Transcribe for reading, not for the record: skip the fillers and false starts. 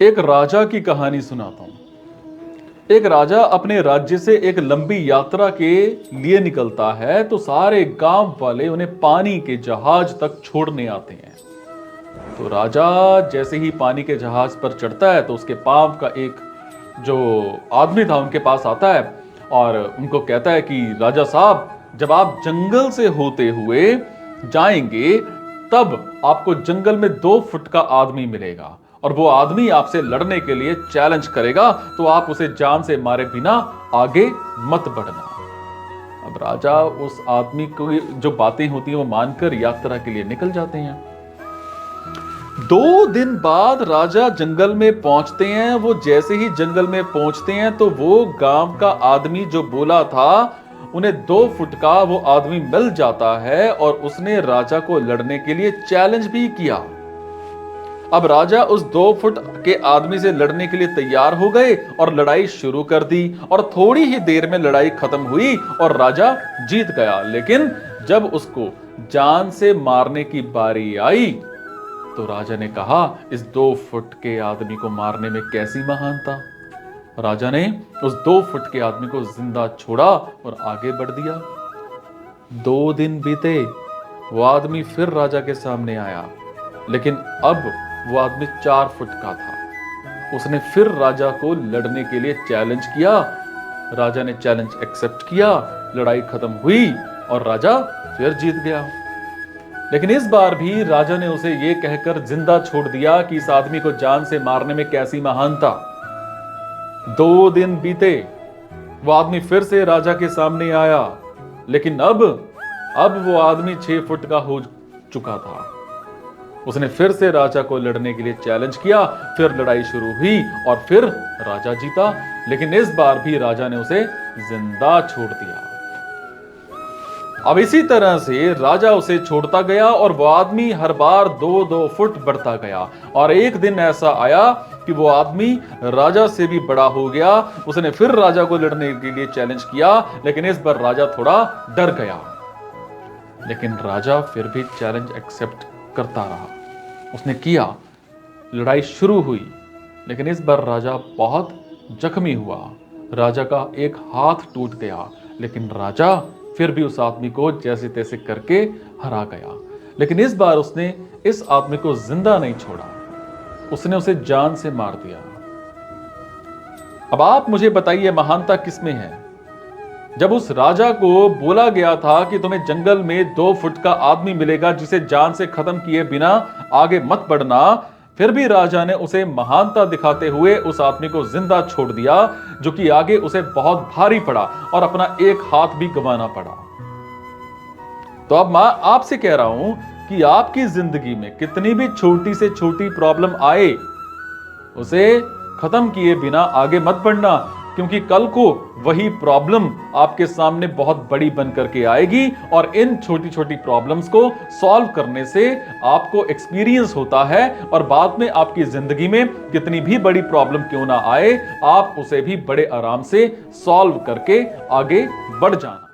एक राजा की कहानी सुनाता हूं। एक राजा अपने राज्य से एक लंबी यात्रा के लिए निकलता है तो सारे गांव वाले उन्हें पानी के जहाज तक छोड़ने आते हैं। तो राजा जैसे ही पानी के जहाज पर चढ़ता है तो उसके पांव का एक जो आदमी था उनके पास आता है और उनको कहता है कि राजा साहब, जब आप जंगल से होते हुए जाएंगे तब आपको जंगल में 2 फुट का आदमी मिलेगा और वो आदमी आपसे लड़ने के लिए चैलेंज करेगा, तो आप उसे जान से मारे बिना आगे मत बढ़ना। अब राजा उस आदमी को जो बातें होती हैं वो मानकर यात्रा के लिए निकल जाते हैं। 2 दिन बाद राजा जंगल में पहुंचते हैं। वो जैसे ही जंगल में पहुंचते हैं तो वो गांव का आदमी जो बोला था उन्हें 2 फुट का वो आदमी मिल जाता है और उसने राजा को लड़ने के लिए चैलेंज भी किया। अब राजा उस 2 फुट के आदमी से लड़ने के लिए तैयार हो गए और लड़ाई शुरू कर दी और थोड़ी ही देर में लड़ाई खत्म हुई और राजा जीत गया। लेकिन जब उसको जान से मारने की बारी आई तो राजा ने कहा, इस 2 फुट के आदमी को मारने में कैसी महानता। राजा ने उस 2 फुट के आदमी को जिंदा छोड़ा और आगे बढ़ दिया। 2 दिन बीते, वो आदमी फिर राजा के सामने आया, लेकिन अब वो आदमी 4 फुट का था। उसने फिर राजा को लड़ने के लिए चैलेंज किया। राजा ने चैलेंज एक्सेप्ट किया, लड़ाई खत्म हुई और राजा फिर जीत गया। लेकिन इस बार भी राजा ने उसे यह कहकर जिंदा छोड़ दिया कि इस आदमी को जान से मारने में कैसी महानता। 2 दिन बीते, वो आदमी फिर से राजा के सामने आया, लेकिन अब वो आदमी 6 फुट का हो चुका था। उसने फिर से राजा को लड़ने के लिए चैलेंज किया, फिर लड़ाई शुरू हुई और फिर राजा जीता। लेकिन इस बार भी राजा ने उसे जिंदा छोड़ दिया। अब इसी तरह से राजा उसे छोड़ता गया और वो आदमी हर बार 2-2 फुट बढ़ता गया और एक दिन ऐसा आया कि वो आदमी राजा से भी बड़ा हो गया। उसने फिर राजा को लड़ने के लिए चैलेंज किया, लेकिन इस बार राजा थोड़ा डर गया। लेकिन राजा फिर भी चैलेंज एक्सेप्ट करता रहा। उसने किया, लड़ाई शुरू हुई, लेकिन इस बार राजा बहुत जख्मी हुआ। राजा का एक हाथ टूट गया, लेकिन राजा फिर भी उस आदमी को जैसे तैसे करके हरा गया। लेकिन इस बार उसने इस आदमी को जिंदा नहीं छोड़ा, उसने उसे जान से मार दिया। अब आप मुझे बताइए, महानता किसमें है? जब उस राजा को बोला गया था कि तुम्हें जंगल में 2 फुट का आदमी मिलेगा जिसे जान से खत्म किए बिना आगे मत बढ़ना, फिर भी राजा ने उसे महानता दिखाते हुए उस आदमी को जिंदा छोड़ दिया, जो कि आगे उसे बहुत भारी पड़ा और अपना एक हाथ भी गंवाना पड़ा। तो अब मैं आपसे कह रहा हूं कि आपकी जिंदगी में कितनी भी छोटी से छोटी प्रॉब्लम आए, उसे खत्म किए बिना आगे मत बढ़ना, क्योंकि कल को वही प्रॉब्लम आपके सामने बहुत बड़ी बन करके आएगी और इन छोटी छोटी प्रॉब्लम्स को सॉल्व करने से आपको एक्सपीरियंस होता है और बाद में आपकी जिंदगी में कितनी भी बड़ी प्रॉब्लम क्यों ना आए, आप उसे भी बड़े आराम से सॉल्व करके आगे बढ़ जाना।